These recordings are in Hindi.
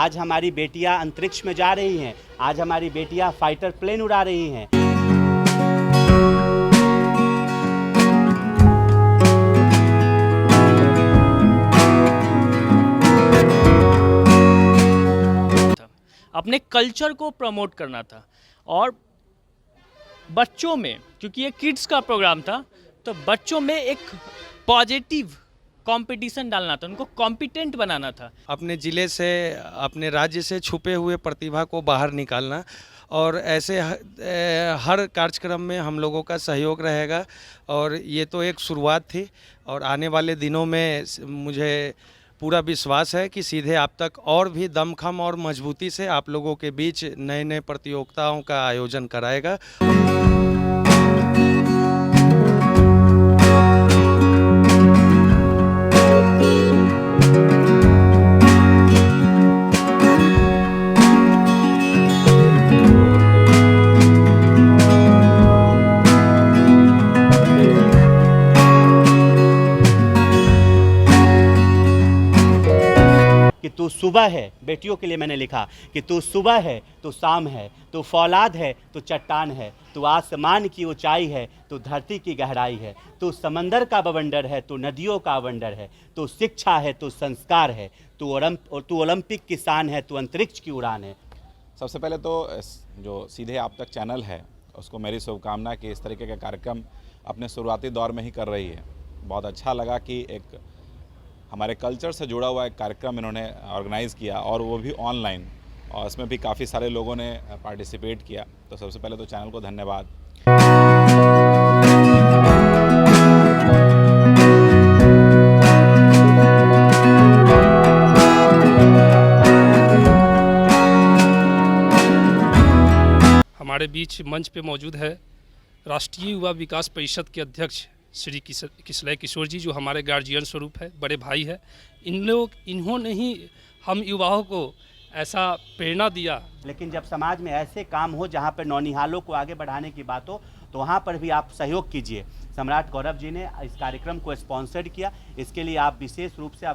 आज हमारी बेटियां अंतरिक्ष में जा रही हैं, आज हमारी बेटियां फाइटर प्लेन उड़ा रही हैं। अपने कल्चर को प्रमोट करना था और बच्चों में, क्योंकि ये किड्स का प्रोग्राम था, तो बच्चों में एक पॉजिटिव कंपटीशन डालना था, उनको कॉम्पिटेंट बनाना था। अपने ज़िले से, अपने राज्य से छुपे हुए प्रतिभा को बाहर निकालना, और ऐसे हर कार्यक्रम में हम लोगों का सहयोग रहेगा। और ये तो एक शुरुआत थी, और आने वाले दिनों में मुझे पूरा विश्वास है कि सीधे आप तक और भी दमखम और मजबूती से आप लोगों के बीच नए नए प्रतियोगिताओं का आयोजन कराएगा। कि तू सुबह है, बेटियों के लिए मैंने लिखा कि तू सुबह है, तू शाम है, तू फौलाद है, तू चट्टान है, तू आसमान की ऊंचाई है, तू धरती की गहराई है, तू समंदर का बवंडर है, तू नदियों का अवंडर है, तू शिक्षा है, तू संस्कार है, तू ओलंपिक की शान है, तू अंतरिक्ष की उड़ान है। सबसे पहले तो जो सीधे आप तक चैनल है उसको मेरी शुभकामना कि इस तरीके का कार्यक्रम अपने शुरुआती दौर में ही कर रही है। बहुत अच्छा लगा कि एक हमारे कल्चर से जुड़ा हुआ एक कार्यक्रम इन्होंने ऑर्गेनाइज़ किया, और वो भी ऑनलाइन, और इसमें भी काफ़ी सारे लोगों ने पार्टिसिपेट किया। तो सबसे पहले तो चैनल को धन्यवाद। हमारे बीच मंच पे मौजूद है राष्ट्रीय युवा विकास परिषद के अध्यक्ष श्री किसलय किशोर जी, जो हमारे गार्जियन स्वरूप है, बड़े भाई है। इन्होंने ही हम युवाओं को ऐसा प्रेरणा दिया। लेकिन जब समाज में ऐसे काम हो जहाँ पर नौनिहालों को आगे बढ़ाने की बात हो, तो वहाँ पर भी आप सहयोग कीजिए। सम्राट गौरव जी ने इस कार्यक्रम को स्पॉन्सर्ड किया, इसके लिए आप विशेष रूप से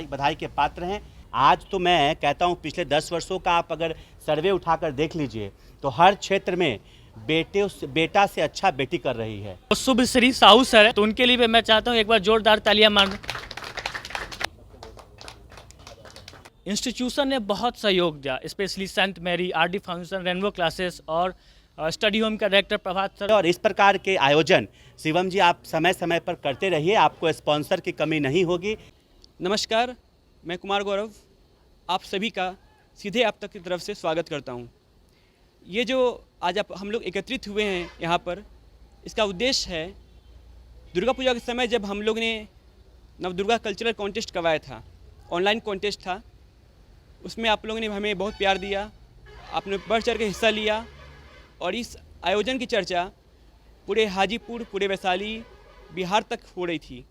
बधाई के पात्र हैं। आज तो मैं कहता हूँ पिछले 10 वर्षों का आप अगर सर्वे उठाकर देख लीजिए तो हर क्षेत्र में बेटा से अच्छा बेटी कर रही है। शुभ श्री साहू सर है, तो उनके लिए मैं चाहता हूँ एक बार जोरदार तालियां मार। इंस्टीट्यूशन ने बहुत सहयोग दिया, specially Saint Mary, RD Foundation, rainbow classes और स्टडी होम का डायरेक्टर प्रभात सर। और इस प्रकार के आयोजन शिवम जी आप समय समय पर करते रहिए, आपको स्पॉन्सर की कमी नहीं होगी। नमस्कार, मैं कुमार गौरव आप सभी का सीधे आप तक की तरफ से स्वागत करता हूं। ये जो आज हम लोग एकत्रित हुए हैं यहाँ पर, इसका उद्देश्य है दुर्गा पूजा के समय जब हम लोग ने नवदुर्गा कल्चरल कॉन्टेस्ट करवाया था, ऑनलाइन कॉन्टेस्ट था, उसमें आप लोगों ने हमें बहुत प्यार दिया, आपने बढ़ चढ़ के हिस्सा लिया, और इस आयोजन की चर्चा पूरे हाजीपुर, पूरे वैशाली, बिहार तक हो रही थी।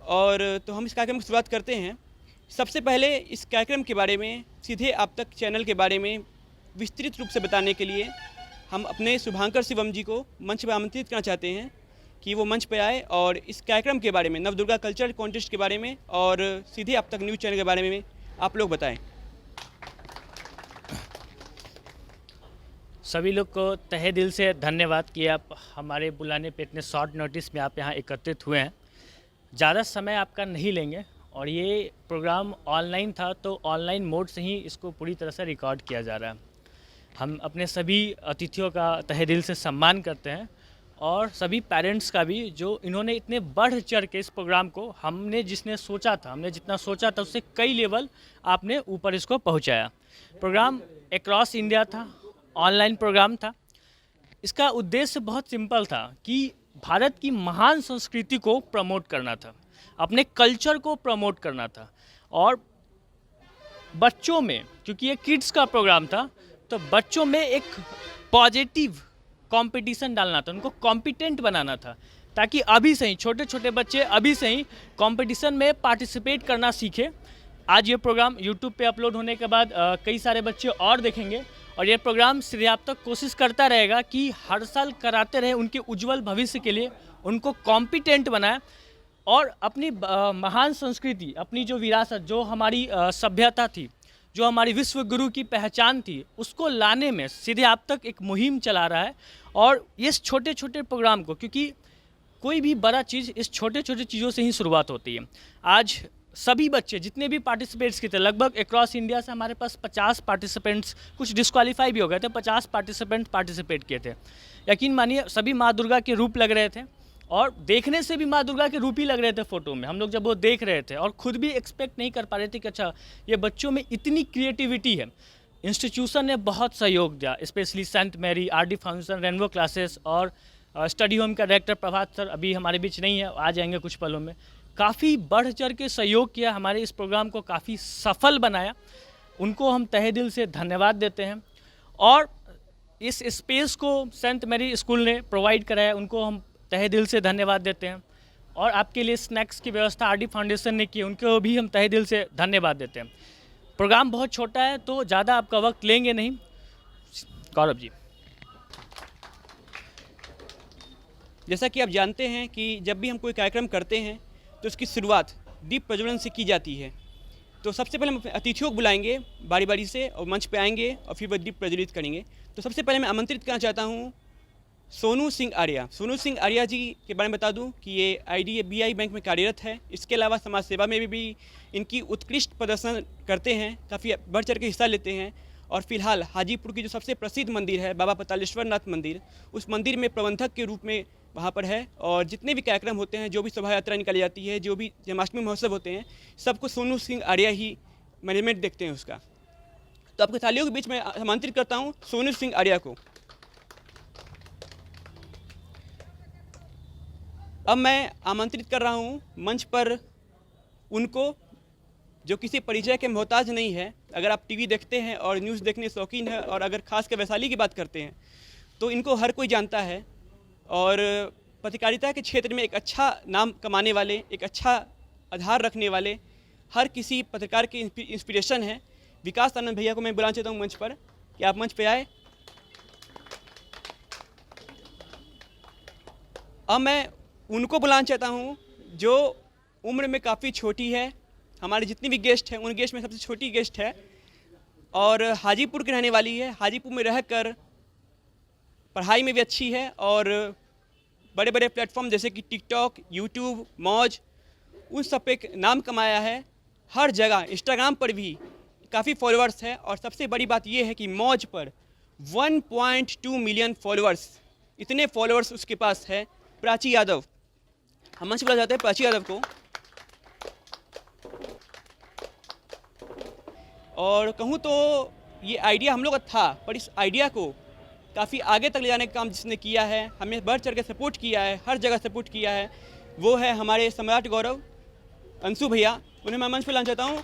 और तो हम इस कार्यक्रम की शुरुआत करते हैं। सबसे पहले इस कार्यक्रम के बारे में, सीधे आप तक चैनल के बारे में विस्तृत रूप से बताने के लिए हम अपने शुभांकर शिवम जी को मंच पर आमंत्रित करना चाहते हैं कि वो मंच पर आए और इस कार्यक्रम के बारे में, नवदुर्गा कल्चरल कॉन्टेस्ट के बारे में और सीधे आप तक न्यूज़ चैनल के बारे में आप लोग बताएं। सभी लोग को तहे दिल से धन्यवाद कि आप हमारे बुलाने पे इतने शॉर्ट नोटिस में आप यहाँ एकत्रित हुए हैं। ज़्यादा समय आपका नहीं लेंगे, और ये प्रोग्राम ऑनलाइन था तो ऑनलाइन मोड से ही इसको पूरी तरह से रिकॉर्ड किया जा रहा है। हम अपने सभी अतिथियों का तहे दिल से सम्मान करते हैं, और सभी पेरेंट्स का भी, जो इन्होंने इतने बढ़ चढ़ के इस प्रोग्राम को, हमने जितना सोचा था उससे कई लेवल आपने ऊपर इसको पहुंचाया। प्रोग्राम अक्रॉस इंडिया था, ऑनलाइन प्रोग्राम था। इसका उद्देश्य बहुत सिंपल था कि भारत की महान संस्कृति को प्रमोट करना था, अपने कल्चर को प्रमोट करना था, और बच्चों में, क्योंकि ये किड्स का प्रोग्राम था, तो बच्चों में एक पॉजिटिव कंपटीशन डालना था, उनको कॉम्पिटेंट बनाना था, ताकि अभी से ही छोटे छोटे बच्चे अभी से ही कंपटीशन में पार्टिसिपेट करना सीखें। आज ये प्रोग्राम यूट्यूब पे अपलोड होने के बाद कई सारे बच्चे और देखेंगे, और ये प्रोग्राम सीधे आप तक कोशिश करता रहेगा कि हर साल कराते रहे, उनके उज्जवल भविष्य के लिए उनको कॉम्पिटेंट बनाए, और अपनी महान संस्कृति, अपनी जो विरासत, जो हमारी सभ्यता थी, जो हमारी विश्व गुरु की पहचान थी, उसको लाने में सीधे आप तक एक मुहिम चला रहा है। और इस छोटे छोटे प्रोग्राम को, क्योंकि कोई भी बड़ा चीज़ इस छोटे छोटे चीज़ों से ही शुरुआत होती है। आज सभी बच्चे जितने भी पार्टिसिपेट्स किए थे, लगभग अक्रॉस इंडिया से हमारे पास 50 पार्टिसिपेंट्स, कुछ डिस्क्वालीफाई भी हो गए थे, 50 पार्टिसिपेंट पार्टिसिपेट किए थे। यकीन मानिए सभी माँ दुर्गा के रूप लग रहे थे और देखने से भी माँ दुर्गा के रूप ही लग रहे थे फ़ोटो में। हम लोग जब वो देख रहे थे और ख़ुद भी एक्सपेक्ट नहीं कर पा रहे थे कि अच्छा ये बच्चों में इतनी क्रिएटिविटी है। इंस्टीट्यूशन ने बहुत सहयोग दिया, specially Saint Mary, RD foundation, rainbow classes और स्टडी होम का डायरेक्टर प्रभात सर अभी हमारे बीच नहीं है, आ जाएंगे कुछ पलों में। काफ़ी बढ़ चढ़ के सहयोग किया, हमारे इस प्रोग्राम को काफ़ी सफल बनाया। उनको हम तहे दिल से धन्यवाद देते हैं। और इस स्पेस को सेंट मैरी स्कूल ने प्रोवाइड कराया, उनको हम तहे दिल से धन्यवाद देते हैं। और आपके लिए स्नैक्स की व्यवस्था RD फाउंडेशन ने की, उनको भी हम तहे दिल से धन्यवाद देते हैं। प्रोग्राम बहुत छोटा है तो ज़्यादा आपका वक्त लेंगे नहीं। गौरव जी। जैसा कि आप जानते हैं कि जब भी हम कोई कार्यक्रम करते हैं तो उसकी शुरुआत दीप प्रज्वलन से की जाती है। तो सबसे पहले हम अपने अतिथियों को बुलाएंगे बारी बारी से और मंच पे आएंगे और फिर वह दीप प्रज्वलित करेंगे। तो सबसे पहले मैं आमंत्रित करना चाहता हूँ सोनू सिंह आर्या। सोनू सिंह आर्या जी के बारे में बता दूं कि ये IDBI बैंक में कार्यरत है। इसके अलावा समाज सेवा में भी इनकी उत्कृष्ट प्रदर्शन करते हैं, काफ़ी बढ़ चढ़ के हिस्सा लेते हैं। और फिलहाल हाजीपुर की जो सबसे प्रसिद्ध मंदिर है बाबा पतालेश्वर नाथ मंदिर, उस मंदिर में प्रबंधक के रूप में वहाँ पर है। और जितने भी कार्यक्रम होते हैं, जो भी शोभा यात्रा निकाली जाती है, जो भी जन्माष्टमी महोत्सव होते हैं, सबको सोनू सिंह आर्या ही मैनेजमेंट देखते हैं उसका। तो आपके तालियों के बीच में आमंत्रित करता हूँ सोनू सिंह आर्या को। अब मैं आमंत्रित कर रहा हूँ मंच पर उनको जो किसी परिचय के मोहताज नहीं है। अगर आप टीवी देखते हैं और न्यूज़ देखने शौकीन है और अगर खास कर वैशाली की बात करते हैं तो इनको हर कोई जानता है। और पत्रकारिता के क्षेत्र में एक अच्छा नाम कमाने वाले, एक अच्छा आधार रखने वाले, हर किसी पत्रकार के इंस्पिरेशन है। विकास आनंद भैया को मैं बुलाना चाहता हूँ मंच पर, कि आप मंच पे आए। अब मैं उनको बुलाना चाहता हूँ जो उम्र में काफ़ी छोटी है। हमारे जितनी भी गेस्ट हैं उन गेस्ट में सबसे छोटी गेस्ट है और हाजीपुर की रहने वाली है। हाजीपुर में रहकर पढ़ाई में भी अच्छी है और बड़े बड़े प्लेटफॉर्म जैसे कि टिकटॉक, यूट्यूब, मौज, उन सब पे नाम कमाया है। हर जगह इंस्टाग्राम पर भी काफ़ी फॉलोअर्स है। और सबसे बड़ी बात यह है कि मौज पर 1.2 मिलियन फॉलोअर्स, इतने फॉलोअर्स उसके पास है। प्राची यादव, हम मंच बुला जाते हैं प्राची यादव को। और कहूँ तो ये आइडिया हम लोग का था, पर इस आइडिया को काफ़ी आगे तक ले जाने का काम जिसने किया है, हमें बढ़ चढ़ के सपोर्ट किया है, हर जगह सपोर्ट किया है, वो है हमारे सम्राट गौरव अंशु भैया। उन्हें मैं मंच पर लाना चाहता हूँ।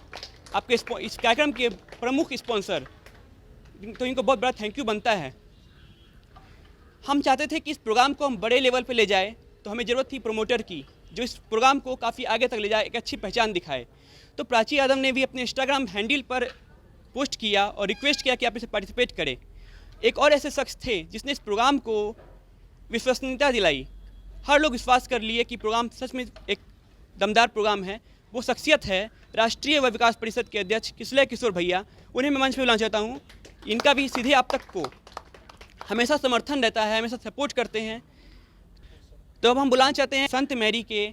आपके इस कार्यक्रम के प्रमुख स्पॉन्सर, तो इनको बहुत बड़ा थैंक यू बनता है। हम चाहते थे कि इस प्रोग्राम को हम बड़े लेवल पे ले जाए, तो हमें ज़रूरत थी प्रमोटर की, जो इस प्रोग्राम को काफ़ी आगे तक ले जाए, एक अच्छी पहचान दिखाए। तो प्राची यादव ने भी अपने इंस्टाग्राम हैंडल पर पोस्ट किया और रिक्वेस्ट किया कि आप इसे पार्टिसिपेट करें। एक और ऐसे शख्स थे जिसने इस प्रोग्राम को विश्वसनीयता दिलाई। हर लोग विश्वास कर लिए कि प्रोग्राम सच में एक दमदार प्रोग्राम है। वो शख्सियत है राष्ट्रीय व विकास परिषद के अध्यक्ष किसलय किशोर भैया। उन्हें मैं मंच पर बुलाना चाहता हूँ। इनका भी सीधे आप तक को हमेशा समर्थन रहता है, हमेशा सपोर्ट करते हैं। तो अब हम बुलाना चाहते हैं संत मैरी के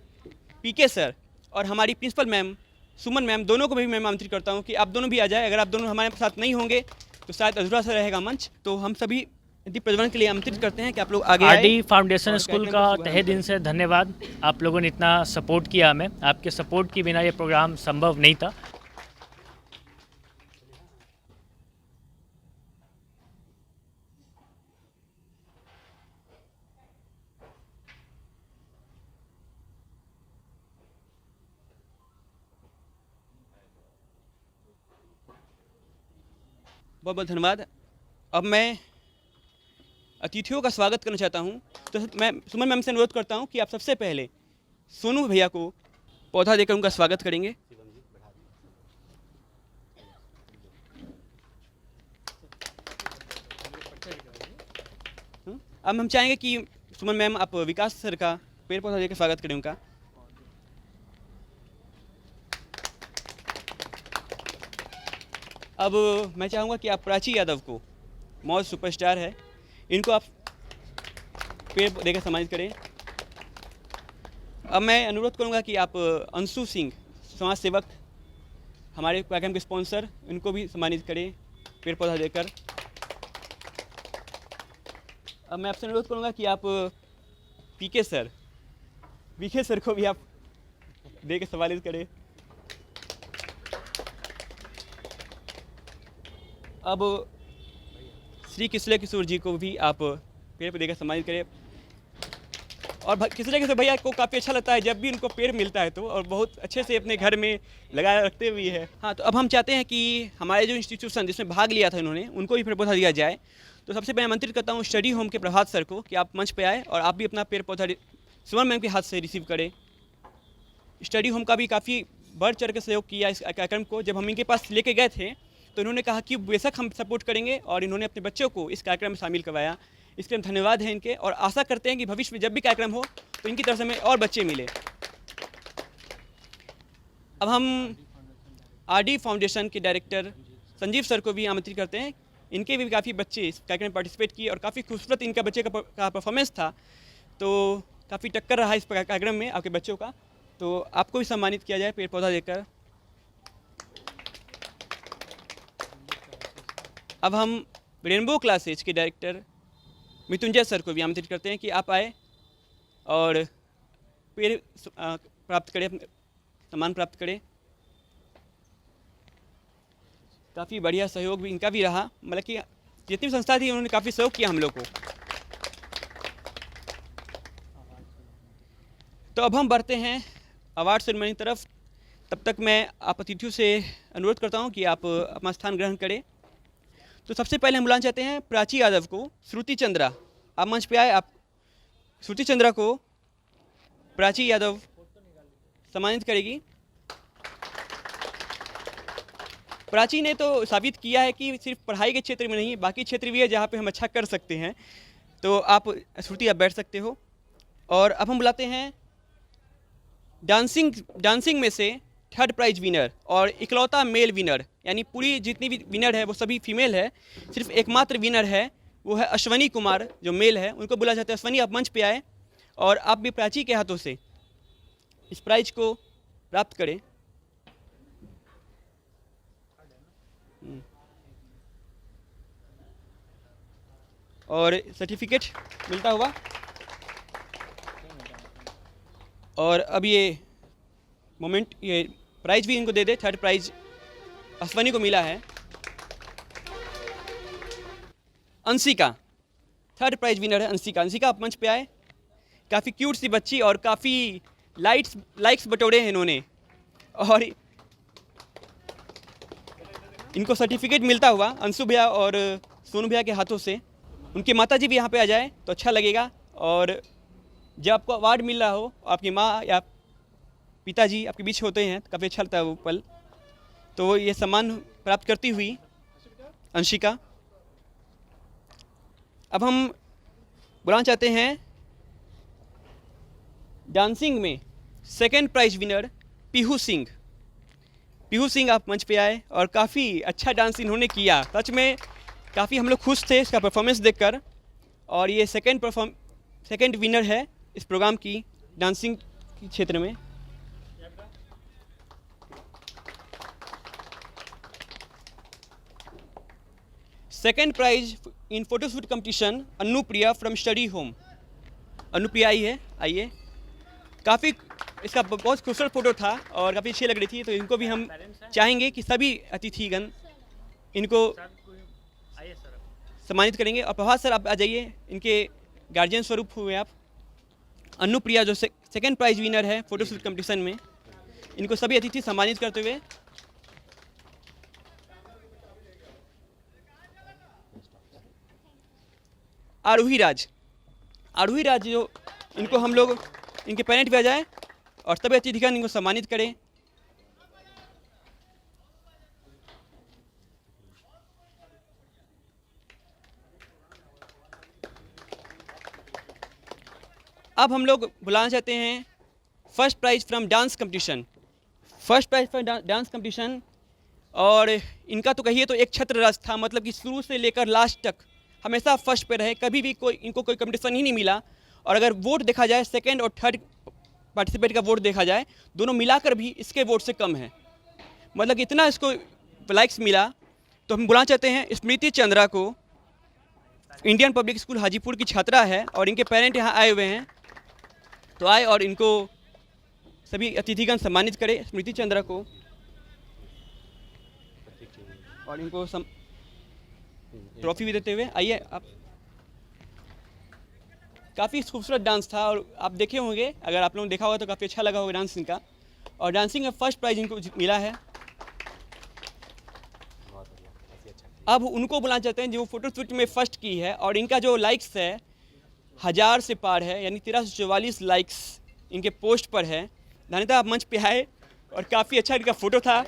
PK सर और हमारी प्रिंसिपल मैम सुमन मैम, दोनों को भी मैं आमंत्रित करता हूँ कि आप दोनों भी आ जाए। अगर आप दोनों हमारे साथ नहीं होंगे तो शायद अधूरा सा रहेगा मंच। तो हम सभी दीप प्रज्वलन के लिए आमंत्रित करते हैं कि आप लोग आगे आए। RD फाउंडेशन स्कूल का तहे दिन से धन्यवाद। आप लोगों ने इतना सपोर्ट किया हमें, आपके सपोर्ट के बिना ये प्रोग्राम संभव नहीं था। बहुत बहुत धन्यवाद। अब मैं अतिथियों का स्वागत करना चाहता हूं। तो मैं सुमन मैम से अनुरोध करता हूं कि आप सबसे पहले सोनू भैया को पौधा देकर उनका स्वागत करेंगे। अब हम चाहेंगे कि सुमन मैम आप विकास सर का पेड़ पौधा देकर स्वागत करें उनका। अब मैं चाहूँगा कि आप प्राची यादव को, मौज सुपरस्टार है, इनको आप पेड़ देकर सम्मानित करें। अब मैं अनुरोध करूँगा कि आप अंशु सिंह, समाज सेवक, हमारे कार्यक्रम के स्पॉन्सर, इनको भी सम्मानित करें पेड़ पौधा देकर। अब मैं आपसे अनुरोध करूँगा कि आप पीके सर, वीके सर को भी आप दे के सम्मानित करें। अब श्री किसले किशोर जी को भी आप पेड़ पर देकर सम्मानित करें। और किसले किशोर भैया को काफ़ी अच्छा लगता है जब भी उनको पेड़ मिलता है तो, और बहुत अच्छे से अपने घर में लगाए रखते हुए है। हाँ, तो अब हम चाहते हैं कि हमारे जो इंस्टीट्यूशन जिसमें भाग लिया था इन्होंने, उनको भी पेड़ पौधा दिया जाए। तो सबसे पहले आमंत्रित करता हूँ स्टडी होम के प्रभात सर को कि आप मंच पे आए और आप भी अपना पेड़ पौधा सुमन मैम के हाथ से रिसीव करें। स्टडी होम का भी काफ़ी बढ़ चढ़ के सहयोग किया इस कार्यक्रम को। जब हम इनके पास लेके गए थे तो इन्होंने कहा कि बेशक हम सपोर्ट करेंगे, और इन्होंने अपने बच्चों को इस कार्यक्रम में शामिल करवाया। इसके लिए धन्यवाद है इनके, और आशा करते हैं कि भविष्य में जब भी कार्यक्रम हो तो इनकी तरफ से हमें और बच्चे मिले। अब हम आरडी फाउंडेशन के डायरेक्टर संजीव सर को भी आमंत्रित करते हैं। इनके भी काफ़ी बच्चे इस कार्यक्रम में पार्टिसिपेट किए और काफ़ी खूबसूरत इनका बच्चे का परफॉर्मेंस था, तो काफ़ी टक्कर रहा इस कार्यक्रम में आपके बच्चों का। तो आपको भी सम्मानित किया जाए पेड़ पौधा देकर। अब हम रेनबो क्लासेज के डायरेक्टर मृत्युंजय सर को भी आमंत्रित करते हैं कि आप आए और पेड़ प्राप्त करें, सम्मान प्राप्त करें। काफ़ी बढ़िया सहयोग भी इनका भी रहा, मतलब कि जितनी भी संस्था थी उन्होंने काफ़ी सहयोग किया हम लोग को। तो अब हम बढ़ते हैं अवार्ड सेरेमनी की तरफ। तब तक मैं आप अतिथियों से अनुरोध करता हूं कि आप अपना स्थान ग्रहण करें। तो सबसे पहले हम बुलाना चाहते हैं प्राची यादव को। श्रुति चंद्रा, आप मंच पे आए। आप श्रुति चंद्रा को प्राची यादव सम्मानित करेगी। प्राची ने तो साबित किया है कि सिर्फ पढ़ाई के क्षेत्र में नहीं, बाकी क्षेत्र भी है जहाँ पे हम अच्छा कर सकते हैं। तो आप श्रुति, आप बैठ सकते हो। और अब हम बुलाते हैं डांसिंग में से थर्ड प्राइज विनर और इकलौता मेल विनर, यानी पूरी जितनी भी विनर है वो सभी फीमेल है, सिर्फ एकमात्र विनर है वो है अश्वनी कुमार जो मेल है। उनको बुला जाते हैं। अश्वनी, आप मंच पे आए और आप भी प्राची के हाथों से इस प्राइज को प्राप्त करें। और सर्टिफिकेट मिलता हुआ। और अब ये मोमेंट, ये प्राइज भी इनको दे दे। थर्ड प्राइज अश्वनी को मिला है। अंशिका थर्ड प्राइज विनर है। अंशिका आप मंच पे आए। काफ़ी क्यूट सी बच्ची और काफ़ी लाइक्स बटोरे हैं इन्होंने, और इनको सर्टिफिकेट मिलता हुआ अंशु भैया और सोनू भैया के हाथों से। उनके माता जी भी यहाँ पे आ जाए तो अच्छा लगेगा। और जब आपको अवार्ड मिल रहा हो, आपकी माँ या पिताजी आपके बीच होते हैं तो काफ़ी अच्छा लगता है वो पल। तो ये सम्मान प्राप्त करती हुई अंशिका। अब हम बुलाना चाहते हैं डांसिंग में second prize winner Pihu Singh, आप मंच पे आए और काफ़ी अच्छा डांस इन्होंने किया। सच में काफ़ी हम लोग खुश थे इसका परफॉर्मेंस देखकर। और ये सेकंड विनर है इस प्रोग्राम की डांसिंग के क्षेत्र में। Second prize in photoshoot competition Anupriya from Study Home. Anupriya आई है, आइए। काफ़ी इसका बहुत खूबसूरत फोटो था और काफ़ी अच्छी लग रही थी। तो इनको भी हम चाहेंगे कि सभी अतिथिगण इनको सम्मानित करेंगे। और प्रभात सर आप आ जाइए, इनके गार्जियन स्वरूप हुए आप। अनुप्रिया जो सेकंड प्राइज विनर है फोटोशूट कंपटीशन में, इनको सभी अतिथि सम्मानित करते हुए। आरोही राज जो, इनको हम लोग इनके पेरेंट भी आ जाए और सभी अतिथिगण इनको सम्मानित करें। अब हम लोग बुलाना चाहते हैं first prize from dance competition और इनका तो कहिए तो एक छत्र रस था, मतलब कि शुरू से लेकर लास्ट तक हमेशा फर्स्ट पे रहे, कभी भी इनको कोई कंपटीशन ही नहीं मिला। और अगर वोट देखा जाए, सेकंड और थर्ड पार्टिसिपेट का वोट देखा जाए, दोनों मिलाकर भी इसके वोट से कम है। मतलब कि इतना इसको लाइक्स मिला। तो हम बुलाना चाहते हैं स्मृति चंद्रा को, इंडियन पब्लिक स्कूल हाजीपुर की छात्रा है और इनके पेरेंट यहाँ आए हुए हैं। तो आए और इनको सभी अतिथिगण सम्मानित करें स्मृति चंद्रा को, और इनको ट्रॉफी भी देते हुए। आइए आप। काफ़ी खूबसूरत डांस था और आप देखे होंगे, अगर आप लोगों ने देखा होगा तो काफ़ी अच्छा लगा होगा डांस इनका। और डांसिंग में फर्स्ट प्राइज इनको मिला है। अब उनको बुलाना चाहते हैं जो फोटो शूट में फर्स्ट की है, और इनका जो लाइक्स है 1000 से पार है, यानी 1344 लाइक्स इनके पोस्ट पर है। धन्यता, आप मंच पे आए और काफ़ी अच्छा इनका फ़ोटो था।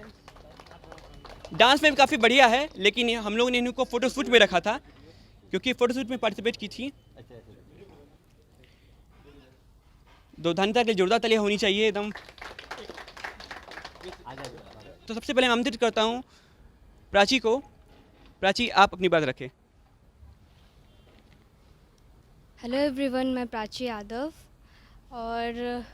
डांस में भी काफ़ी बढ़िया है, लेकिन हम लोगों ने इनको फ़ोटो शूट में रखा था क्योंकि फ़ोटो शूट में पार्टिसिपेट की थी। दो धन्यता के लिए जोरदार तालियां होनी चाहिए एकदम। तो सबसे पहले मैं आमंत्रित करता हूँ प्राची को। प्राची, आप अपनी बात रखें। हेलो एवरीवन, मैं प्राची यादव, और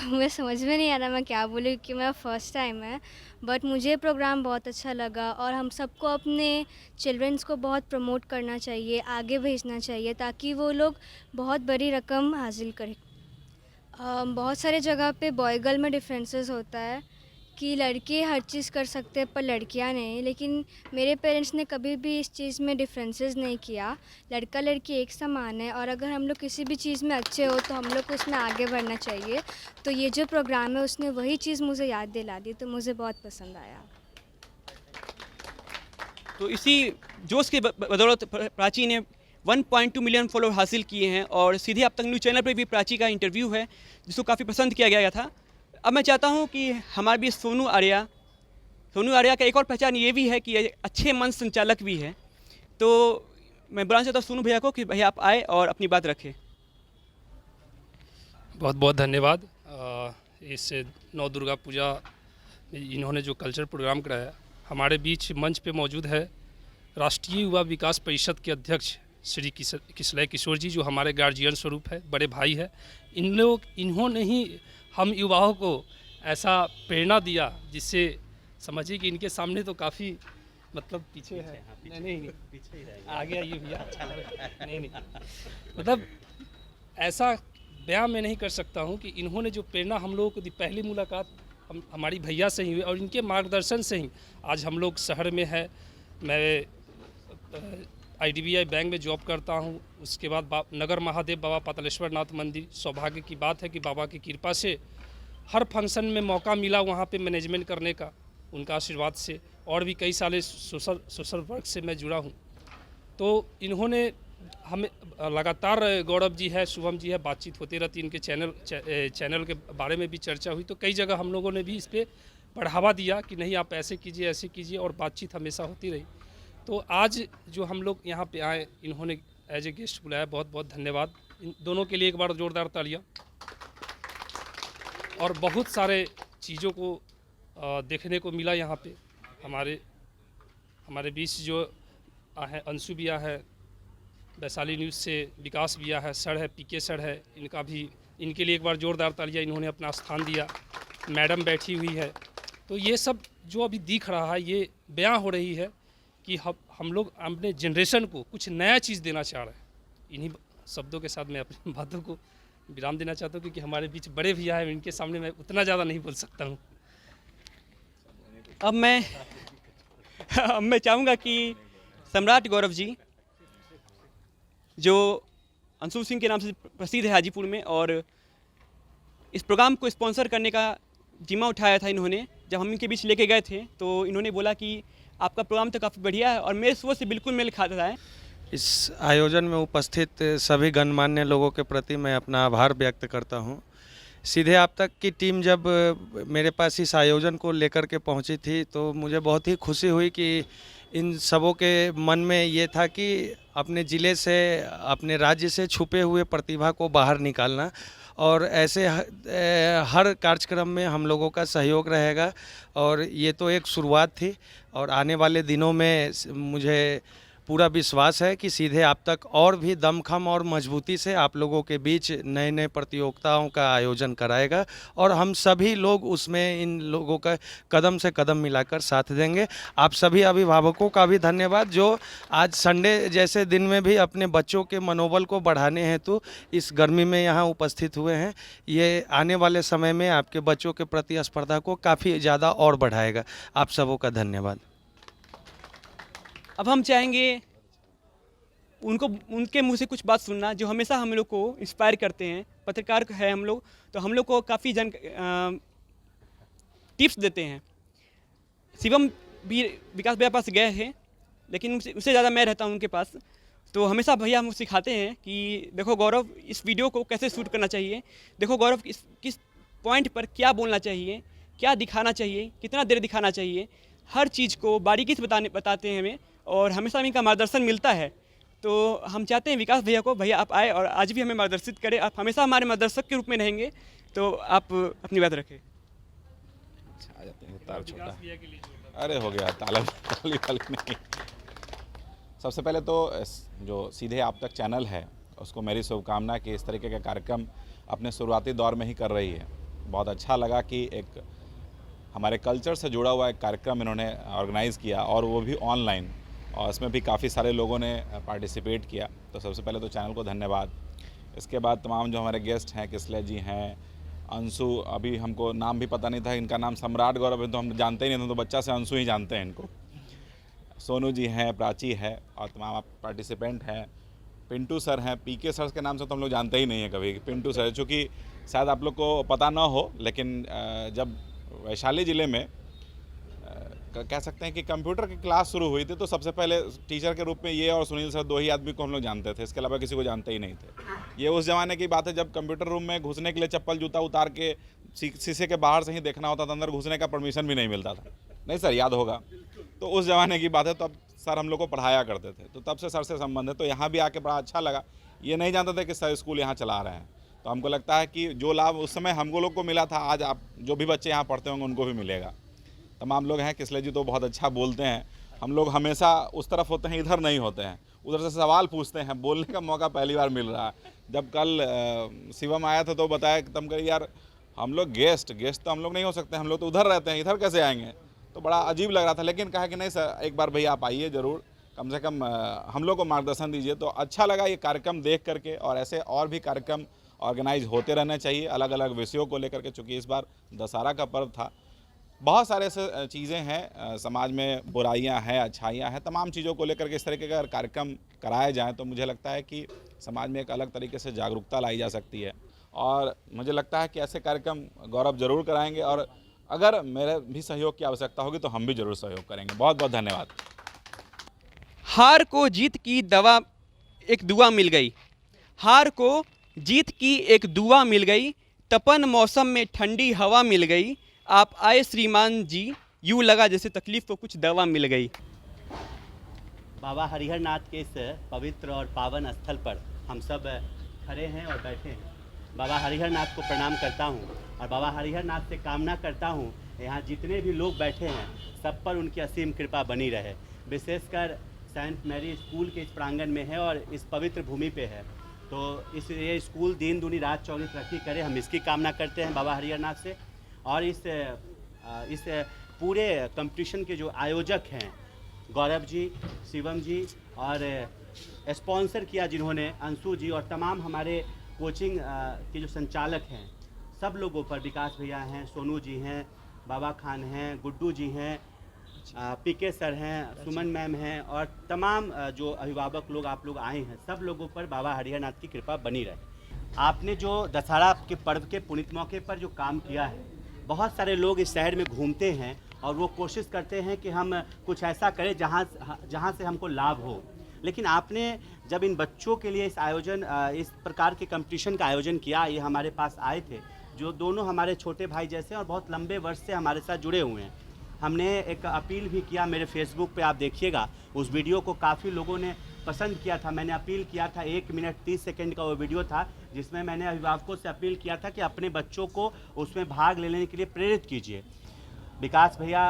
मुझे समझ में नहीं आ रहा मैं क्या बोलूँ कि मेरा फर्स्ट टाइम है, बट मुझे प्रोग्राम बहुत अच्छा लगा और हम सबको अपने चिल्ड्रंस को बहुत प्रमोट करना चाहिए, आगे भेजना चाहिए ताकि वो लोग बहुत बड़ी रकम हासिल करें। बहुत सारे जगह पे बॉय गर्ल में डिफरेंसेस होता है कि लड़के हर चीज़ कर सकते हैं पर लड़कियां नहीं, लेकिन मेरे पेरेंट्स ने कभी भी इस चीज़ में डिफरेंसेस नहीं किया। लड़का लड़की एक समान है और अगर हम लोग किसी भी चीज़ में अच्छे हो तो हम लोग को उसमें आगे बढ़ना चाहिए। तो ये जो प्रोग्राम है उसने वही चीज़ मुझे याद दिला दी, तो मुझे बहुत पसंद आया। तो इसी जोश के बदौलत प्राची ने 1.2 मिलियन फॉलोअर हासिल किए हैं, और सीधे अब तक न्यूज़ चैनल पर भी प्राची का इंटरव्यू है जिसको काफ़ी पसंद किया गया था। अब मैं चाहता हूं कि हमारे भी सोनू आर्या का एक और पहचान ये भी है कि ये अच्छे मंच संचालक भी है। तो मैं बुलाना चाहता हूँ सोनू भैया को कि भैया आप आए और अपनी बात रखें। बहुत बहुत धन्यवाद। इस नौ दुर्गा पूजा में इन्होंने जो कल्चर प्रोग्राम कराया, हमारे बीच मंच पे मौजूद है राष्ट्रीय युवा विकास परिषद के अध्यक्ष श्री किसलय किशोर जी, जो हमारे गार्जियन स्वरूप है, बड़े भाई है। इन्होंने ही हम युवाओं को ऐसा प्रेरणा दिया जिससे समझिए कि इनके सामने तो काफ़ी मतलब पीछे है। नहीं पीछे ही रहेगा, आगे आइए भैया। अच्छा लगा। नहीं मतलब ऐसा बयां मैं नहीं कर सकता हूं कि इन्होंने जो प्रेरणा हम लोगों को दी, पहली मुलाकात हमारी भैया से ही हुई और इनके मार्गदर्शन से ही आज हम लोग शहर में है। मैं IDBI बैंक में जॉब करता हूं, उसके बाद नगर महादेव बाबा पातालेश्वर नाथ मंदिर। सौभाग्य की बात है कि बाबा की कृपा से हर फंक्शन में मौका मिला वहां पे मैनेजमेंट करने का, उनका आशीर्वाद से। और भी कई साले सोशल वर्क से मैं जुड़ा हूं। तो इन्होंने हमें लगातार, गौरव जी है, शुभम जी है, बातचीत होती रहती, इनके चैनल के बारे में भी चर्चा हुई। तो कई जगह हम लोगों ने भी इस पर बढ़ावा दिया कि नहीं आप ऐसे कीजिए, और बातचीत हमेशा होती रही। तो आज जो हम लोग यहाँ पे आए, इन्होंने एज ए गेस्ट बुलाया, बहुत बहुत धन्यवाद इन दोनों के लिए। एक बार जोरदार तालियाँ। और बहुत सारे चीज़ों को देखने को मिला यहाँ पे। हमारे बीच जो है अंशु बिया है, वैशाली न्यूज़ से विकास बिया है, सर है, PK सर है, इनके लिए एक बार जोरदार तालियाँ। इन्होंने अपना स्थान दिया। मैडम बैठी हुई है। तो ये सब जो अभी दिख रहा है, ये बयां हो रही है कि हम लोग अपने जनरेशन को कुछ नया चीज़ देना चाह रहे हैं। इन्हीं शब्दों के साथ मैं अपनी बातों को विराम देना चाहता हूँ, क्योंकि हमारे बीच बड़े भैया हैं, इनके सामने मैं उतना ज़्यादा नहीं बोल सकता हूँ। अब मैं चाहूँगा कि सम्राट गौरव जी, जो अंशु सिंह के नाम से प्रसिद्ध है हाजीपुर में, और इस प्रोग्राम को स्पॉन्सर करने का जिम्मा उठाया था इन्होंने। जब हम इनके बीच लेके गए थे तो इन्होंने बोला कि आपका प्रोग्राम तो काफ़ी बढ़िया है और मेरे सोच से बिल्कुल मेल खाता है। इस आयोजन में उपस्थित सभी गणमान्य लोगों के प्रति मैं अपना आभार व्यक्त करता हूं। सीधे आप तक की टीम जब मेरे पास इस आयोजन को लेकर के पहुंची थी तो मुझे बहुत ही खुशी हुई कि इन सबों के मन में ये था कि अपने ज़िले से, अपने राज्य से छुपे हुए प्रतिभा को बाहर निकालना। और ऐसे हर कार्यक्रम में हम लोगों का सहयोग रहेगा। और ये तो एक शुरुआत थी और आने वाले दिनों में मुझे पूरा विश्वास है कि सीधे आप तक और भी दमखम और मजबूती से आप लोगों के बीच नए नए प्रतियोगिताओं का आयोजन कराएगा और हम सभी लोग उसमें इन लोगों का कदम से कदम मिलाकर साथ देंगे। आप सभी अभिभावकों का भी धन्यवाद जो आज संडे जैसे दिन में भी अपने बच्चों के मनोबल को बढ़ाने हेतु इस गर्मी में यहाँ उपस्थित हुए हैं। ये आने वाले समय में आपके बच्चों के प्रतिस्पर्धा को काफ़ी ज़्यादा और बढ़ाएगा। आप सबों का धन्यवाद। अब हम चाहेंगे उनके मुंह से कुछ बात सुनना जो हमेशा हम लोग को इंस्पायर करते हैं। पत्रकार है हम लोग, तो हम लोग को काफ़ी टिप्स देते हैं। शिवम भी विकास भैया पास गए हैं, लेकिन उससे ज़्यादा मैं रहता हूँ उनके पास। तो हमेशा भैया हमको सिखाते हैं कि देखो गौरव, इस वीडियो को कैसे शूट करना चाहिए, देखो गौरव किस पॉइंट पर क्या बोलना चाहिए, क्या दिखाना चाहिए, कितना देर दिखाना चाहिए, हर चीज़ को बारीकी से बताते हैं हमें और हमेशा इनका मार्गदर्शन मिलता है। तो हम चाहते हैं विकास भैया को, भैया आप आए और आज भी हमें मार्गदर्शित करें। आप हमेशा हमारे मार्गदर्शक के रूप में रहेंगे, तो आप अपनी बात रखें। आ जाते हैं, तार छोटा, अरे हो गया, ताली नहीं। सबसे पहले तो जो सीधे आप तक चैनल है उसको मेरी शुभकामना कि इस तरीके का कार्यक्रम अपने शुरुआती दौर में ही कर रही है। बहुत अच्छा लगा कि एक हमारे कल्चर से जुड़ा हुआ एक कार्यक्रम इन्होंने ऑर्गेनाइज़ किया और वो भी ऑनलाइन, और इसमें भी काफ़ी सारे लोगों ने पार्टिसिपेट किया। तो सबसे पहले तो चैनल को धन्यवाद। इसके बाद तमाम जो हमारे गेस्ट हैं, किसले जी हैं, अंशु, अभी हमको नाम भी पता नहीं था, इनका नाम सम्राट गौरव है तो हम जानते ही नहीं थे, तो बच्चा से अंशु ही जानते हैं इनको। सोनू जी हैं, प्राची है और तमाम पार्टिसिपेंट हैं। पिंटू सर हैं, पीके सर के नाम से तो हम लोग जानते ही नहीं हैं कभी। पिंटू सर, चूँकि शायद आप लोग को पता ना हो, लेकिन जब वैशाली ज़िले में कह सकते हैं कि कंप्यूटर की क्लास शुरू हुई थी तो सबसे पहले टीचर के रूप में ये और सुनील सर 2 ही आदमी को हम लोग जानते थे, इसके अलावा किसी को जानते ही नहीं थे। ये उस ज़माने की बात है जब कंप्यूटर रूम में घुसने के लिए चप्पल जूता उतार के शीशे के बाहर से ही देखना होता था, अंदर घुसने का परमिशन भी नहीं मिलता था। नहीं सर, याद होगा। तो उस ज़माने की बात है, तब सर हम लोग को पढ़ाया करते थे, तो तब से सर से संबंध है। तो यहाँ भी आके बड़ा अच्छा लगा। ये नहीं जानते थे कि सर स्कूल यहाँ चला रहे हैं, तो हमको लगता है कि जो लाभ उस समय हमको लोग को मिला था, आज आप जो भी बच्चे यहाँ पढ़ते होंगे उनको भी मिलेगा। तमाम लोग हैं, किसले जी तो बहुत अच्छा बोलते हैं। हम लोग हमेशा उस तरफ होते हैं, इधर नहीं होते हैं, उधर से सवाल पूछते हैं। बोलने का मौका पहली बार मिल रहा है। जब कल शिवम आया था तो बताया कि तुम कह यार हम लोग गेस्ट तो हम लोग नहीं हो सकते, हम लोग तो उधर रहते हैं, इधर कैसे आएंगे। तो बड़ा अजीब लग रहा था, लेकिन कहा कि नहीं सर, एक बार भैया आप आइए ज़रूर, कम से कम हम लोग को मार्गदर्शन दीजिए। तो अच्छा लगा ये कार्यक्रम देख करके, और ऐसे और भी कार्यक्रम ऑर्गेनाइज होते रहने चाहिए अलग अलग विषयों को लेकर के। चूँकि इस बार दशहरा का पर्व था, बहुत सारे ऐसे चीज़ें हैं, समाज में बुराइयां हैं, अच्छाइयां हैं, तमाम चीज़ों को लेकर के इस तरीके का कार्यक्रम कराए जाएं तो मुझे लगता है कि समाज में एक अलग तरीके से जागरूकता लाई जा सकती है। और मुझे लगता है कि ऐसे कार्यक्रम गौरव ज़रूर कराएंगे, और अगर मेरे भी सहयोग की आवश्यकता होगी तो हम भी ज़रूर सहयोग करेंगे। बहुत बहुत धन्यवाद। हार को जीत की दवा एक दुआ मिल गई, हार को जीत की एक दुआ मिल गई, तपन मौसम में ठंडी हवा मिल गई, आप आए श्रीमान जी, यूँ लगा जैसे तकलीफ को कुछ दवा मिल गई। बाबा हरिहर नाथ के इस पवित्र और पावन स्थल पर हम सब खड़े हैं और बैठे हैं। बाबा हरिहर नाथ को प्रणाम करता हूँ और बाबा हरिहर नाथ से कामना करता हूँ यहाँ जितने भी लोग बैठे हैं सब पर उनकी असीम कृपा बनी रहे। विशेषकर सेंट मैरी स्कूल के इस प्रांगण में है और इस पवित्र भूमि पे है, तो ये स्कूल दिन दूनी रात चौगनी तरक्की करे, हम इसकी कामना करते हैं बाबा हरिहर नाथ से। और इस पूरे कंपटीशन के जो आयोजक हैं गौरव जी, शिवम जी, और स्पॉन्सर किया जिन्होंने अंशु जी, और तमाम हमारे कोचिंग के जो संचालक हैं सब लोगों पर, विकास भैया हैं, सोनू जी हैं, बाबा खान हैं, गुड्डू जी हैं, पीके सर हैं, सुमन मैम हैं, और तमाम जो अभिभावक लोग आप लोग आए हैं, सब लोगों पर बाबा हरिहर नाथ की कृपा बनी रहे। आपने जो दशहरा के पर्व के पुनीत मौके पर जो काम किया है, बहुत सारे लोग इस शहर में घूमते हैं और वो कोशिश करते हैं कि हम कुछ ऐसा करें जहाँ से हमको लाभ हो, लेकिन आपने जब इन बच्चों के लिए इस प्रकार के कंपटीशन का आयोजन किया, ये हमारे पास आए थे जो दोनों हमारे छोटे भाई जैसे और बहुत लंबे वर्ष से हमारे साथ जुड़े हुए हैं, हमने एक अपील भी किया, मेरे फेसबुक पे आप देखिएगा, उस वीडियो को काफ़ी लोगों ने पसंद किया था। मैंने अपील किया था, 1 मिनट 30 सेकंड का वो वीडियो था, जिसमें मैंने अभिभावकों से अपील किया था कि अपने बच्चों को उसमें भाग लेने के लिए प्रेरित कीजिए। विकास भैया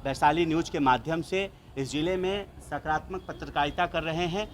वैशाली न्यूज़ के माध्यम से इस ज़िले में सकारात्मक पत्रकारिता कर रहे हैं।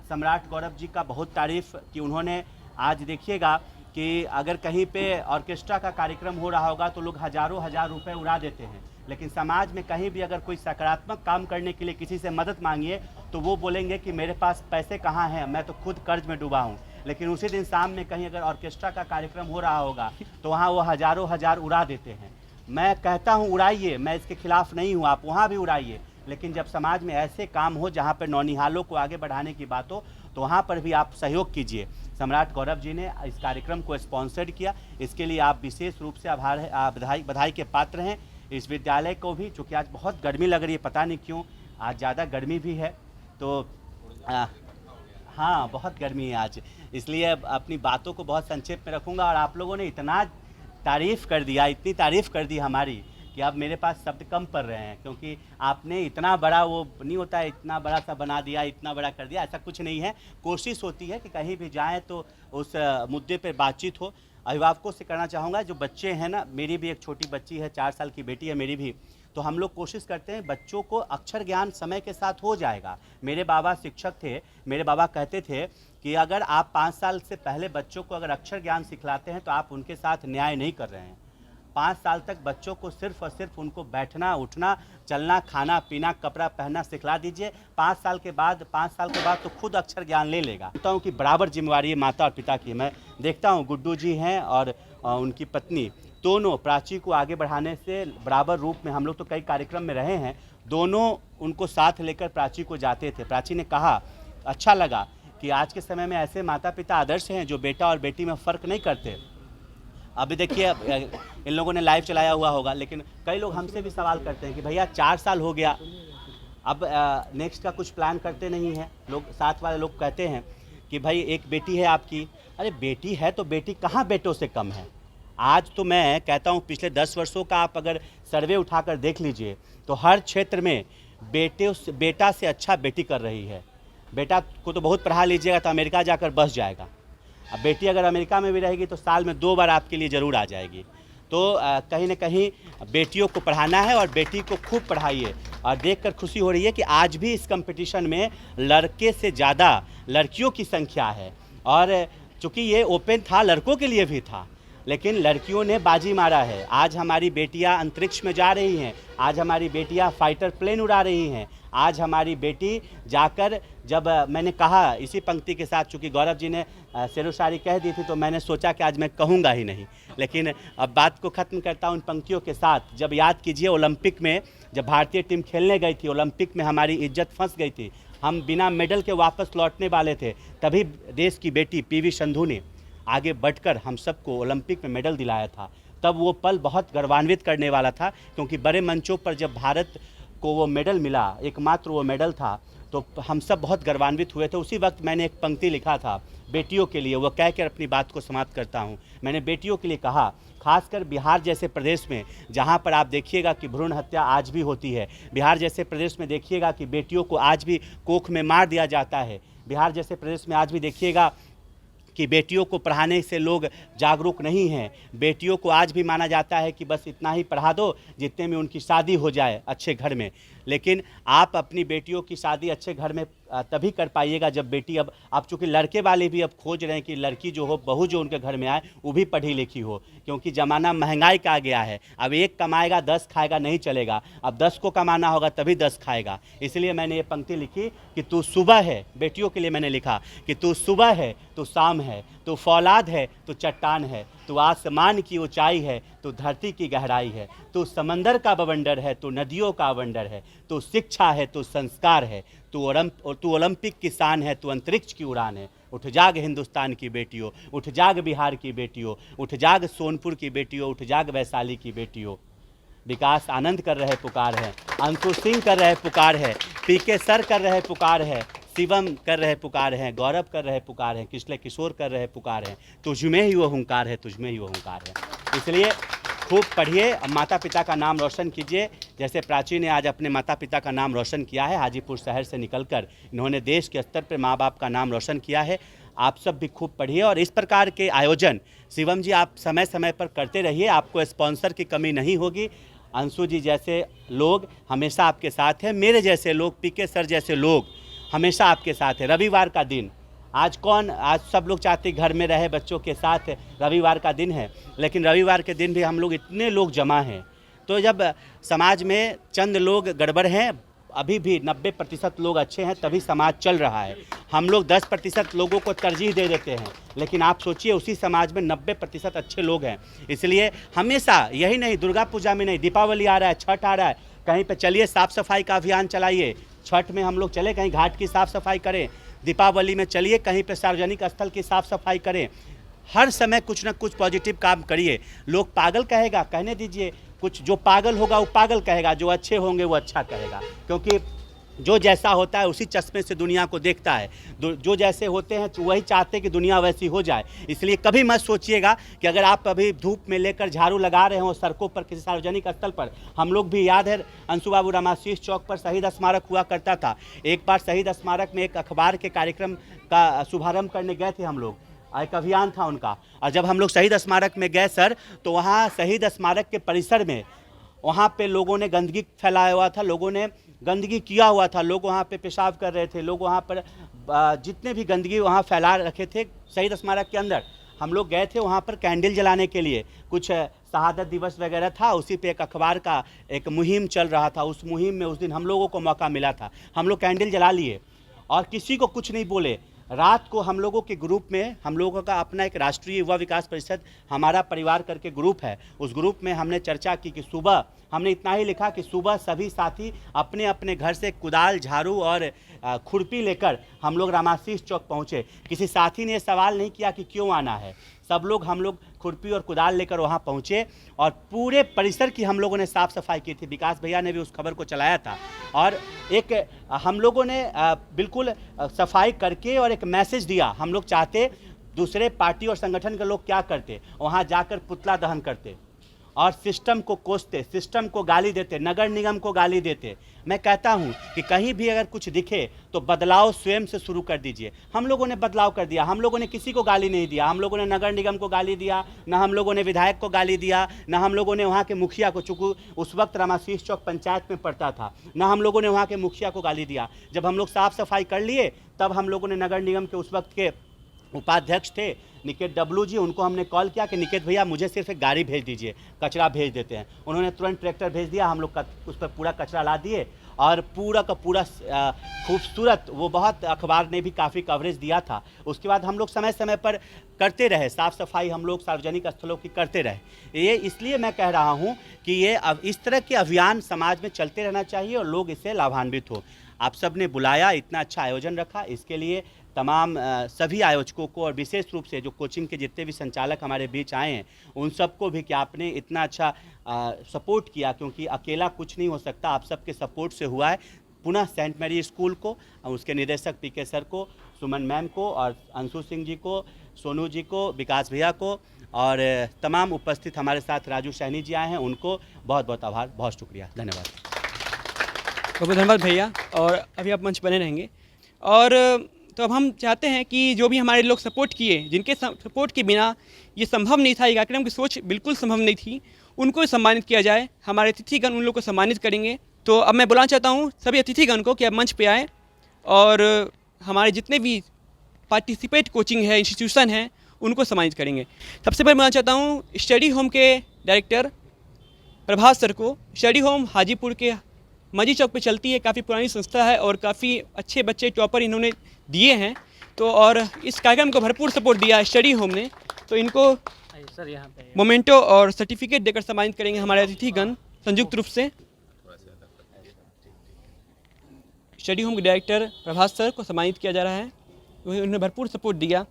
सम्राट गौरव जी का बहुत तारीफ़ कि उन्होंने, आज देखिएगा कि अगर कहीं पे ऑर्केस्ट्रा का कार्यक्रम हो रहा होगा तो लोग हज़ारों हज़ार रुपए उड़ा देते हैं, लेकिन समाज में कहीं भी अगर कोई सकारात्मक काम करने के लिए किसी से मदद मांगिए तो वो बोलेंगे कि मेरे पास पैसे कहाँ हैं, मैं तो खुद कर्ज में डूबा हूँ। लेकिन उसी दिन शाम में कहीं अगर ऑर्केस्ट्रा का कार्यक्रम हो रहा होगा तो वहाँ वो हज़ारों हज़ार उड़ा देते हैं। मैं कहता हूँ उड़ाइए, मैं इसके खिलाफ़ नहीं हूँ, आप वहाँ भी उड़ाइए, लेकिन जब समाज में ऐसे काम हो जहाँ पर नौनिहालों को आगे बढ़ाने की बात हो तो वहाँ पर भी आप सहयोग कीजिए। सम्राट गौरव जी ने इस कार्यक्रम को स्पॉन्सर्ड किया, इसके लिए आप विशेष रूप से आभार है, बधाई के पात्र हैं। इस विद्यालय को भी, चूँकि आज बहुत गर्मी लग रही है, पता नहीं क्यों आज ज़्यादा गर्मी भी है, तो हाँ बहुत गर्मी है आज, इसलिए अपनी बातों को बहुत संक्षेप में रखूँगा। और आप लोगों ने इतना तारीफ़ कर दिया, इतनी तारीफ़ कर दी हमारी कि अब मेरे पास शब्द कम पड़ रहे हैं, क्योंकि आपने इतना बड़ा, वो नहीं होता है इतना बड़ा सा बना दिया, इतना बड़ा कर दिया, ऐसा कुछ नहीं है। कोशिश होती है कि कहीं भी जाएं तो उस मुद्दे पर बातचीत हो। अभिभावकों से करना चाहूँगा, जो बच्चे हैं ना, मेरी भी एक छोटी बच्ची है, 4 साल की बेटी है मेरी भी, तो हम लोग कोशिश करते हैं बच्चों को अक्षर ज्ञान समय के साथ हो जाएगा। मेरे बाबा शिक्षक थे, मेरे बाबा कहते थे कि अगर आप 5 साल से पहले बच्चों को अगर अक्षर ज्ञान सिखलाते हैं तो आप उनके साथ न्याय नहीं कर रहे हैं। 5 साल तक बच्चों को सिर्फ और सिर्फ उनको बैठना, उठना, चलना, खाना पीना, कपड़ा पहनना सिखला दीजिए। 5 साल के बाद तो खुद अक्षर ज्ञान ले लेगा। देखता हूँ कि बराबर जिम्मेवारी है माता और पिता की। मैं देखता हूँ गुड्डू जी हैं और उनकी पत्नी, दोनों प्राची को आगे बढ़ाने से बराबर रूप में, हम लोग तो कई कार्यक्रम में रहे हैं, दोनों उनको साथ लेकर प्राची को जाते थे। प्राची ने कहा, अच्छा लगा कि आज के समय में ऐसे माता पिता आदर्श हैं जो बेटा और बेटी में फ़र्क नहीं करते। अभी देखिए इन लोगों ने लाइव चलाया हुआ होगा, लेकिन कई लोग हमसे भी सवाल करते हैं कि भैया 4 साल हो गया, अब नेक्स्ट का कुछ प्लान करते नहीं हैं। लोग, साथ वाले लोग कहते हैं कि भाई एक बेटी है आपकी, अरे बेटी है तो बेटी कहाँ बेटों से कम है। आज तो मैं कहता हूँ पिछले 10 वर्षों का आप अगर सर्वे उठाकर देख लीजिए तो हर क्षेत्र में बेटा से अच्छा बेटी कर रही है। बेटा को तो बहुत पढ़ा लीजिएगा तो अमेरिका जाकर बस जाएगा, अब बेटी अगर अमेरिका में भी रहेगी तो साल में 2 बार आपके लिए ज़रूर आ जाएगी। तो कहीं ना कहीं बेटियों को पढ़ाना है और बेटी को खूब पढ़ाइए। और देखकर खुशी हो रही है कि आज भी इस कंपटीशन में लड़के से ज़्यादा लड़कियों की संख्या है। और चूँकि ये ओपन था, लड़कों के लिए भी था, लेकिन लड़कियों ने बाजी मारा है। आज हमारी बेटियां अंतरिक्ष में जा रही हैं, आज हमारी बेटियां फाइटर प्लेन उड़ा रही हैं, आज हमारी बेटी जाकर, जब मैंने कहा इसी पंक्ति के साथ, चूँकि गौरव जी ने शेरो शायरी कह दी थी तो मैंने सोचा कि आज मैं कहूँगा ही नहीं, लेकिन अब बात को ख़त्म करता हूँ उन पंक्तियों के साथ। जब याद कीजिए ओलंपिक में जब भारतीय टीम खेलने गई थी, ओलंपिक में हमारी इज्जत फंस गई थी, हम बिना मेडल के वापस लौटने वाले थे, तभी देश की बेटी पीवी संधू ने आगे बढ़कर हम सबको ओलंपिक में मेडल दिलाया था। तब वो पल बहुत गौरवान्वित करने वाला था, क्योंकि बड़े मंचों पर जब भारत को वो मेडल मिला, एकमात्र वो मेडल था, तो हम सब बहुत गौरवान्वित हुए थे। उसी वक्त मैंने एक पंक्ति लिखा था बेटियों के लिए, वो कहकर अपनी बात को समाप्त करता हूँ। मैंने बेटियों के लिए कहा, खासकर बिहार जैसे प्रदेश में जहाँ पर आप देखिएगा कि भ्रूण हत्या आज भी होती है, बिहार जैसे प्रदेश में देखिएगा कि बेटियों को आज भी कोख में मार दिया जाता है, बिहार जैसे प्रदेश में आज भी देखिएगा कि बेटियों को पढ़ाने से लोग जागरूक नहीं हैं। बेटियों को आज भी माना जाता है कि बस इतना ही पढ़ा दो जितने में उनकी शादी हो जाए अच्छे घर में। लेकिन आप अपनी बेटियों की शादी अच्छे घर में तभी कर पाइएगा जब बेटी, अब आप चूँकि लड़के वाले भी अब खोज रहे हैं कि लड़की जो हो, बहू जो उनके घर में आए वो भी पढ़ी लिखी हो, क्योंकि ज़माना महंगाई का आ गया है। अब एक कमाएगा 10 खाएगा नहीं चलेगा, अब 10 को कमाना होगा तभी 10 खाएगा। इसलिए मैंने ये पंक्ति लिखी कि तू सुबह है, बेटियों के लिए मैंने लिखा कि तू सुबह है, तू शाम है, तू फौलाद है, तू चट्टान है, तू आसमान की ऊंचाई है, तू धरती की गहराई है, तू समंदर का बवंडर है, तू नदियों का अवंडर है, तू शिक्षा है, तू संस्कार है, तू ओलंपिक की शान है, तू अंतरिक्ष की उड़ान है। उठ जाग हिंदुस्तान की बेटियों, उठ जाग बिहार की बेटियों, उठ जाग सोनपुर की बेटियों, उठ जाग वैशाली की बेटियों। विकास आनंद कर रहे पुकार है, अंशु सिंह कर रहे पुकार है, पीके सर कर रहे पुकार है, शिवम कर रहे पुकार हैं, गौरव कर रहे पुकार हैं, किशोर कर रहे पुकार हैं, तुझमें ही वो हुंकार है, तुझमें ही वो हुंकार है। इसलिए खूब पढ़िए, माता पिता का नाम रोशन कीजिए। जैसे प्राची ने आज अपने माता पिता का नाम रोशन किया है, हाजीपुर शहर से निकलकर इन्होंने देश के स्तर पर माँ बाप का नाम रोशन किया है। आप सब भी खूब पढ़िए और इस प्रकार के आयोजन शिवम जी आप समय समय पर करते रहिए, आपको स्पॉन्सर की कमी नहीं होगी। अंशु जी जैसे लोग हमेशा आपके साथ हैं, मेरे जैसे लोग, पीके सर जैसे लोग हमेशा आपके साथ हैं। रविवार का दिन आज सब लोग चाहते घर में रहे बच्चों के साथ, रविवार का दिन है, लेकिन रविवार के दिन भी हम लोग इतने लोग जमा हैं। तो जब समाज में चंद लोग गड़बड़ हैं, अभी भी 90% लोग अच्छे हैं, तभी समाज चल रहा है। हम लोग 10% लोगों को तरजीह दे देते हैं, लेकिन आप सोचिए उसी समाज में 90% अच्छे लोग हैं। इसलिए हमेशा यही नहीं, दुर्गा पूजा में नहीं, दीपावली आ रहा है, छठ आ रहा है, कहीं पे चलिए साफ़ सफाई का अभियान चलाइए। छठ में हम लोग चले कहीं घाट की साफ़ सफाई करें, दीपावली में चलिए कहीं पे सार्वजनिक स्थल की साफ़ सफाई करें। हर समय कुछ ना कुछ पॉजिटिव काम करिए। लोग पागल कहेगा, कहने दीजिए, कुछ जो पागल होगा वो पागल कहेगा, जो अच्छे होंगे वो अच्छा कहेगा, क्योंकि जो जैसा होता है उसी चश्मे से दुनिया को देखता है। जो जैसे होते हैं वही चाहते हैं कि दुनिया वैसी हो जाए। इसलिए कभी मत सोचिएगा कि अगर आप अभी धूप में लेकर झाड़ू लगा रहे हो सड़कों पर किसी सार्वजनिक स्थल पर, हम लोग भी याद है अंशु बाबू रामाशीष चौक पर शहीद स्मारक हुआ करता था। एक बार शहीद स्मारक में एक अखबार के कार्यक्रम का शुभारंभ करने गए थे हम लोग, एक अभियान था उनका, और जब हम लोग शहीद स्मारक में गए सर, तो वहाँ शहीद स्मारक के परिसर में वहाँ पे लोगों ने गंदगी फैलाया हुआ था, लोगों ने गंदगी किया हुआ था, लोग वहाँ पे पेशाब कर रहे थे, लोग वहाँ पर जितने भी गंदगी वहाँ फैला रखे थे शहीद स्मारक के अंदर। हम लोग गए थे वहाँ पर कैंडल जलाने के लिए, कुछ शहादत दिवस वगैरह था, उसी पे एक अखबार का एक मुहिम चल रहा था। उस मुहिम में उस दिन हम लोगों को मौका मिला था, हम लोग कैंडल जला लिए और किसी को कुछ नहीं बोले। रात को हम लोगों के ग्रुप में, हम लोगों का अपना एक राष्ट्रीय युवा विकास परिषद हमारा परिवार करके ग्रुप है, उस ग्रुप में हमने चर्चा की कि सुबह हमने इतना ही लिखा कि सुबह सभी साथी अपने अपने घर से कुदाल, झाड़ू और खुरपी लेकर हम लोग रामाशीष चौक पहुँचे। किसी साथी ने सवाल नहीं किया कि क्यों आना है, सब लोग हम लोग खुरपी और कुदाल लेकर वहाँ पहुँचे और पूरे परिसर की हम लोगों ने साफ़ सफाई की थी। विकास भैया ने भी उस खबर को चलाया था और एक हम लोगों ने बिल्कुल सफाई करके और एक मैसेज दिया। हम लोग चाहते दूसरे पार्टी और संगठन के लोग क्या करते, वहाँ जाकर पुतला दहन करते और सिस्टम को कोसते, सिस्टम को गाली देते, नगर निगम को गाली देते। मैं कहता हूं कि कहीं भी अगर कुछ दिखे तो बदलाव स्वयं से शुरू कर दीजिए। हम लोगों ने बदलाव कर दिया, हम लोगों ने किसी को गाली नहीं दिया, हम लोगों ने नगर निगम को गाली दिया, ना हम लोगों ने विधायक को गाली दिया, ना हम लोगों ने वहाँ के मुखिया को, चूँकि उस वक्त रामाशीष चौक पंचायत में पड़ता था, ना हम लोगों ने वहाँ के मुखिया को गाली दिया। जब हम लोग साफ़ सफाई कर लिए तब हम लोगों ने नगर निगम के उस वक्त के उपाध्यक्ष थे निकेत डब्लू जी, उनको हमने कॉल किया कि निकेत भैया मुझे सिर्फ एक गाड़ी भेज दीजिए, कचरा भेज देते हैं। उन्होंने तुरंत ट्रैक्टर भेज दिया, हम लोग उस पर पूरा कचरा ला दिए और पूरा का पूरा खूबसूरत, वो बहुत अखबार ने भी काफ़ी कवरेज दिया था। उसके बाद हम लोग समय समय पर करते रहे साफ़ सफाई, हम लोग सार्वजनिक स्थलों की करते रहे। ये इसलिए मैं कह रहा हूँ कि ये अब इस तरह के अभियान समाज में चलते रहना चाहिए और लोग इससे लाभान्वित हो। आप सब ने बुलाया, इतना अच्छा आयोजन रखा, इसके लिए तमाम सभी आयोजकों को और विशेष रूप से जो कोचिंग के जितने भी संचालक हमारे बीच आए हैं उन सबको भी कि आपने इतना अच्छा सपोर्ट किया, क्योंकि अकेला कुछ नहीं हो सकता, आप सबके सपोर्ट से हुआ है। पुनः सेंट मैरी स्कूल को, उसके निदेशक पीके सर को, सुमन मैम को और अंशु सिंह जी को, सोनू जी को, विकास भैया को और तमाम उपस्थित हमारे साथ राजू सैनी जी आए हैं, उनको बहुत बहुत आभार, बहुत शुक्रिया, धन्यवाद। बहुत धन्यवाद भैया। और अभी आप मंच बने रहेंगे और तो अब हम चाहते हैं कि जो भी हमारे लोग सपोर्ट किए, जिनके सपोर्ट के बिना ये संभव नहीं था, ये कार्यक्रम की सोच बिल्कुल संभव नहीं थी, उनको सम्मानित किया जाए। हमारे अतिथिगण उन लोग को सम्मानित करेंगे। तो अब मैं बुलाना चाहता हूँ सभी अतिथिगण को कि आप मंच पे आएँ और हमारे जितने भी पार्टिसिपेट कोचिंग है, इंस्टीट्यूशन है, उनको सम्मानित करेंगे। सबसे पहले बुलाना चाहता हूँ स्टडी होम के डायरेक्टर प्रभास सर को। स्टडी होम हाजीपुर के मजी चौक पे चलती है, काफ़ी पुरानी संस्था है और काफ़ी अच्छे बच्चे टॉपर इन्होंने दिए हैं। तो और इस कार्यक्रम को भरपूर सपोर्ट दिया स्टडी होम ने, तो इनको सर यहाँ पे मोमेंटो और सर्टिफिकेट देकर सम्मानित करेंगे हमारे अतिथिगण संयुक्त रूप से। स्टडी होम के डायरेक्टर प्रभास सर को सम्मानित किया जा रहा है, उन्होंने भरपूर सपोर्ट दिया।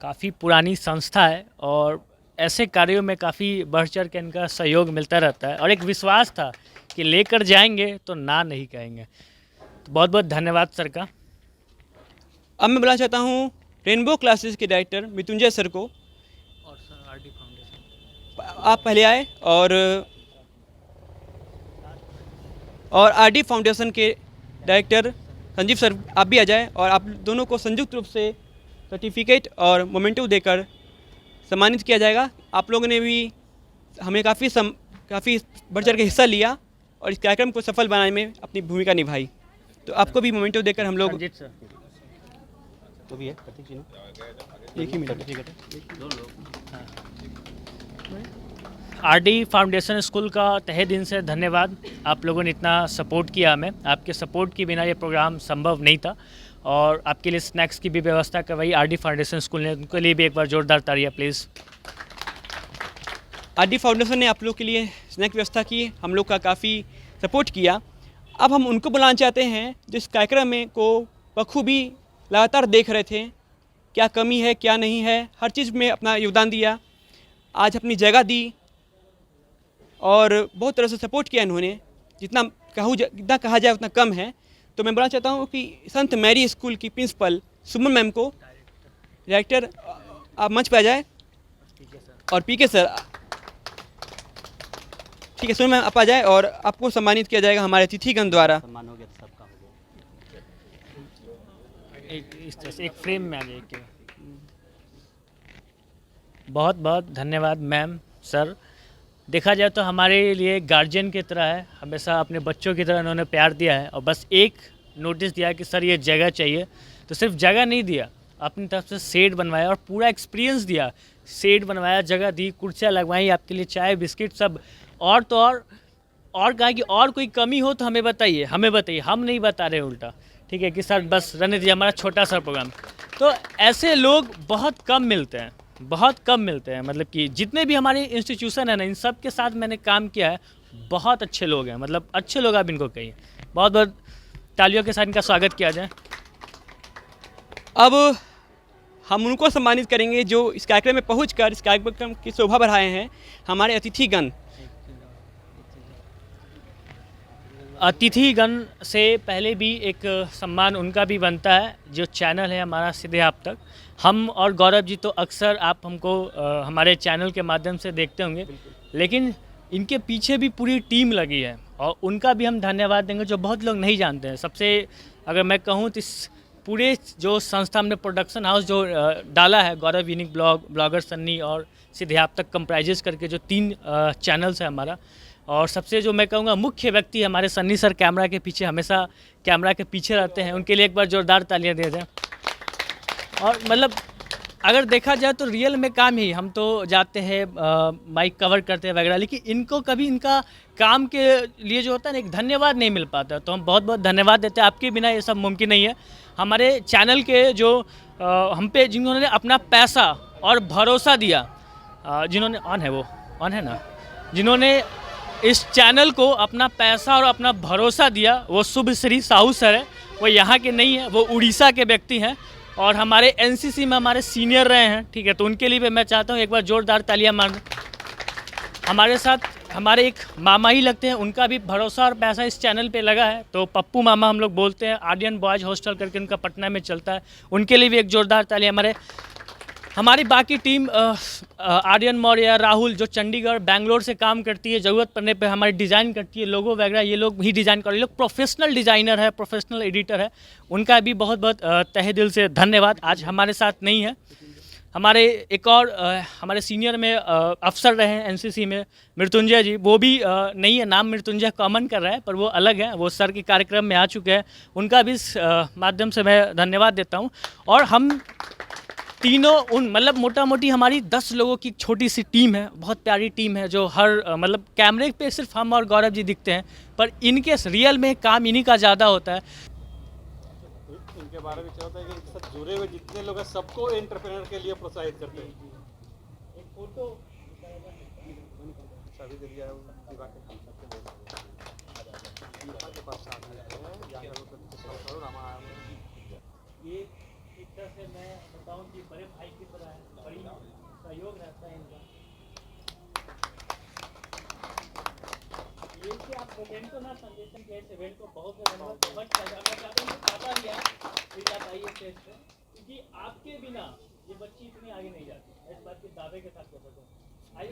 काफ़ी पुरानी संस्था है और ऐसे कार्यों में काफ़ी बढ़ चढ़ के इनका सहयोग मिलता रहता है और एक विश्वास था कि लेकर जाएंगे तो ना नहीं कहेंगे। तो बहुत बहुत धन्यवाद सर का। अब मैं बुलाना चाहता हूँ रेनबो क्लासेस के डायरेक्टर मृत्युंजय सर को। और सर आरडी फाउंडेशन आप पहले आए और आरडी फाउंडेशन के डायरेक्टर संजीव सर आप भी आ जाए और आप दोनों को संयुक्त रूप से सर्टिफिकेट और मोमेंटो देकर सम्मानित किया जाएगा। आप लोगों ने भी हमें काफ़ी बढ़ चढ़ के हिस्सा लिया और इस कार्यक्रम को सफल बनाने में अपनी भूमिका निभाई, तो आपको भी मोमेंटो देकर हम लोग रंजीत सर तो भी है प्रतीक जी ने एक ही मिनट सर्टिफिकेट है। आरडी फाउंडेशन स्कूल का तहे दिन से धन्यवाद। आप लोगों ने इतना सपोर्ट किया हमें, आपके सपोर्ट के बिना ये प्रोग्राम संभव नहीं था। और आपके लिए स्नैक्स की भी व्यवस्था करवाई आरडी फाउंडेशन स्कूल ने, उनके लिए भी एक बार जोरदार तालियां प्लीज़। आरडी फाउंडेशन ने आप लोग के लिए स्नैक व्यवस्था की, हम लोग का काफ़ी सपोर्ट किया। अब हम उनको बुलाना चाहते हैं जो इस कार्यक्रम में को बखूबी लगातार देख रहे थे, क्या कमी है क्या नहीं है, हर चीज़ में अपना योगदान दिया, आज अपनी जगह दी और बहुत तरह से सपोर्ट किया इन्होंने। जितना कहा जाए उतना कम है। तो मैं बोलना चाहता हूँ कि संत मैरी स्कूल की प्रिंसिपल सुमन मैम को, डायरेक्टर आप मंच पे आ जाए, और पीके सर, ठीक है, सुमन मैम आप आ जाए और आपको सम्मानित किया जाएगा हमारे अतिथिगण द्वारा। सम्मान हो गया तो सबका हो गया। इस तरह से एक फ्रेम में आ जाए। बहुत बहुत धन्यवाद मैम सर। देखा जाए तो हमारे लिए गार्जियन की तरह है, हमेशा अपने बच्चों की तरह उन्होंने प्यार दिया है। और बस एक नोटिस दिया कि सर ये जगह चाहिए, तो सिर्फ जगह नहीं दिया, अपनी तरफ से सेट बनवाया और पूरा एक्सपीरियंस दिया। सेट बनवाया, जगह दी, कुर्सियाँ लगवाई आपके लिए, चाय बिस्किट सब। और तो और कहा कि और कोई कमी हो तो हमें बताइए, हम नहीं बता रहे उल्टा, ठीक है, कि सर बस रहने दीजिए, हमारा छोटा सा प्रोग्राम। तो ऐसे लोग बहुत कम मिलते हैं, मतलब कि जितने भी हमारे इंस्टीट्यूशन है ना, इन सब के साथ मैंने काम किया है, बहुत अच्छे लोग हैं, मतलब अच्छे लोग आप इनको कहिए। बहुत बहुत तालियों के साथ इनका स्वागत किया जाए। अब हम उनको सम्मानित करेंगे जो इस कार्यक्रम में पहुंचकर इस कार्यक्रम की शोभा बढ़ाए हैं, हमारे अतिथिगण। अतिथिगण से पहले भी एक सम्मान उनका भी बनता है, जो चैनल है हमारा सीधे आप तक। हम और गौरव जी तो अक्सर आप हमको हमारे चैनल के माध्यम से देखते होंगे, लेकिन इनके पीछे भी पूरी टीम लगी है और उनका भी हम धन्यवाद देंगे, जो बहुत लोग नहीं जानते हैं। सबसे अगर मैं कहूँ तो इस पूरे जो संस्था हमने प्रोडक्शन हाउस जो डाला है, गौरव यूनिक ब्लॉगर सन्नी और सीधे आप तक कंप्राइजेस करके जो 3 चैनल्स है हमारा, और सबसे जो मैं कहूँगा मुख्य व्यक्ति हमारे सन्नी सर कैमरा के पीछे, हमेशा कैमरा के पीछे रहते हैं, उनके लिए एक बार जोरदार तालियां दे दें। और मतलब अगर देखा जाए तो रियल में काम ही, हम तो जाते हैं माइक कवर करते हैं वगैरह, लेकिन इनको कभी इनका काम के लिए जो होता है ना एक धन्यवाद नहीं मिल पाता, तो हम बहुत बहुत धन्यवाद देते हैं। आपके बिना ये सब मुमकिन नहीं है। हमारे चैनल के जो हम पे जिन्होंने अपना पैसा और भरोसा दिया, जिन्होंने ऑन है ना, जिन्होंने इस चैनल को अपना पैसा और अपना भरोसा दिया, वो शुभ श्री साहू सर है। वो यहाँ के नहीं है, वो उड़ीसा के व्यक्ति हैं और हमारे एनसीसी में हमारे सीनियर रहे हैं, ठीक है, तो उनके लिए भी मैं चाहता हूँ एक बार जोरदार तालियां मार। हमारे साथ हमारे एक मामा ही लगते हैं, उनका भी भरोसा और पैसा इस चैनल पे लगा है, तो पप्पू मामा हम लोग बोलते हैं, आर्यन बॉयज़ हॉस्टल करके उनका पटना में चलता है, उनके लिए भी एक जोरदार तालियां। हमारी बाकी टीम आर्यन मौर्य, राहुल जो चंडीगढ़ बेंगलोर से काम करती है, ज़रूरत पड़ने पे हमारी डिज़ाइन करती है, लोगो वगैरह ये लोग ही डिज़ाइन कर, ये लोग प्रोफेशनल डिज़ाइनर है, प्रोफेशनल एडिटर है, उनका भी बहुत बहुत तहे दिल से धन्यवाद। आज हमारे साथ नहीं है। हमारे एक और हमारे सीनियर में अफसर रहे हैं एनसीसी में, मृत्युंजय जी, वो भी नहीं है, नाम मृत्युंजय कॉमन कर रहा है पर वो अलग है, वो सर के कार्यक्रम में आ चुके हैं, उनका भी इस माध्यम से मैं धन्यवाद देता हूँ। और हम तीनों मतलब मोटा मोटी हमारी 10 लोगों की छोटी सी टीम है, बहुत प्यारी टीम है, जो हर मतलब कैमरे पे सिर्फ हम और गौरव जी दिखते हैं, पर इनके रियल में काम इन्हीं का ज़्यादा होता है। इनके बारे में क्या होता है कि इनके साथ जुड़े हुए जितने लोग हैं सबको एंटरप्रेन्योर के लिए प्रोत्साहित करते हैं। एक फोटो सभी के लिए ये एक तरह से मैं बताऊं कि बड़े भाई की तरह है, बड़ी सहयोग रहता है इनका। ये कि आप इवेंट को ना संदेशन के इस इवेंट को बहुत धन्यवाद मैं चाहता हूँ खाता भी है, फिर आप आइए स्टेज पे, क्योंकि आपके बिना ये बच्ची इतनी आगे नहीं जाती, इस बात के दावे के साथ कह सकता हूँ। मैं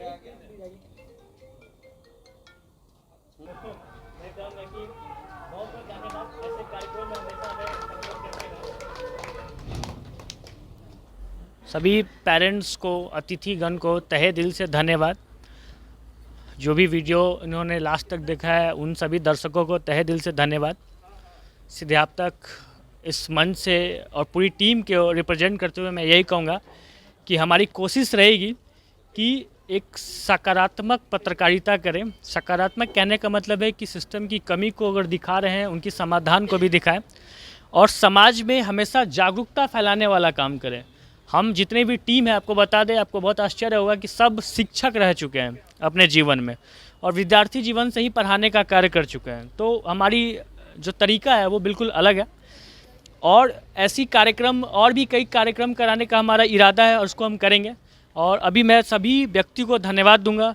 कहूँगा कि बहुत बहुत धन्यवाद, ऐसे कार्यक्रम में हमेशा हमें सहयोग करते रहें। सभी पेरेंट्स को, अतिथिगण को तहे दिल से धन्यवाद। जो भी वीडियो इन्होंने लास्ट तक देखा है उन सभी दर्शकों को तहे दिल से धन्यवाद। सीधे आप तक इस मंच से और पूरी टीम को रिप्रेजेंट करते हुए मैं यही कहूँगा कि हमारी कोशिश रहेगी कि एक सकारात्मक पत्रकारिता करें। सकारात्मक कहने का मतलब है कि सिस्टम की कमी को अगर दिखा रहे हैं उनकी समाधान को भी दिखाएं और समाज में हमेशा जागरूकता फैलाने वाला काम करें। हम जितने भी टीम है, आपको बता दें, आपको बहुत आश्चर्य होगा कि सब शिक्षक रह चुके हैं अपने जीवन में और विद्यार्थी जीवन से ही पढ़ाने का कार्य कर चुके हैं। तो हमारी जो तरीका है वो बिल्कुल अलग है और ऐसी कार्यक्रम और भी कई कार्यक्रम कराने का हमारा इरादा है और उसको हम करेंगे। और अभी मैं सभी व्यक्ति को धन्यवाद दूंगा।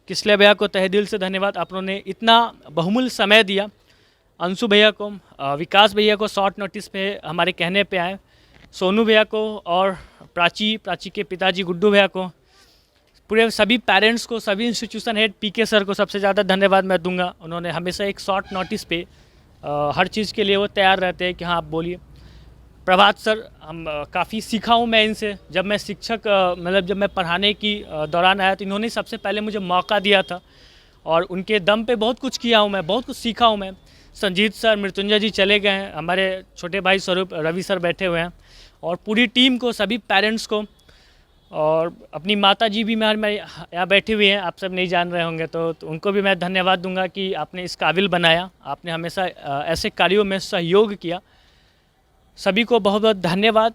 किसले भैया को तहे दिल से धन्यवाद, आप लोगों ने इतना बहुमूल्य समय दिया। अंशु भैया को, विकास भैया को शॉर्ट नोटिस पे हमारे कहने पे आए, सोनू भैया को और प्राची के पिताजी गुड्डू भैया को, पूरे सभी पेरेंट्स को, सभी इंस्टीट्यूशन हेड पीके सर को सबसे ज़्यादा धन्यवाद मैं दूंगा। उन्होंने हमेशा एक शॉर्ट नोटिस पे हर चीज़ के लिए वो तैयार रहते हैं कि हाँ आप बोलिए। प्रभात सर, हम काफ़ी सीखा हूँ मैं इनसे। जब मैं शिक्षक मतलब जब मैं पढ़ाने की दौरान आया तो इन्होंने सबसे पहले मुझे मौका दिया था और उनके दम पे बहुत कुछ किया हूँ मैं, बहुत कुछ सीखा हूँ मैं। संजीत सर, मृत्युंजय जी चले गए हैं, हमारे छोटे भाई स्वरूप रवि सर बैठे हुए हैं और पूरी टीम को, सभी पेरेंट्स को और अपनी माता जी भी मैं यहाँ बैठी हुई हैं, आप सब नहीं जान रहे होंगे तो उनको भी मैं धन्यवाद दूंगा कि आपने इस काबिल बनाया, आपने हमेशा ऐसे कार्यों में सहयोग किया। सभी को बहुत बहुत धन्यवाद।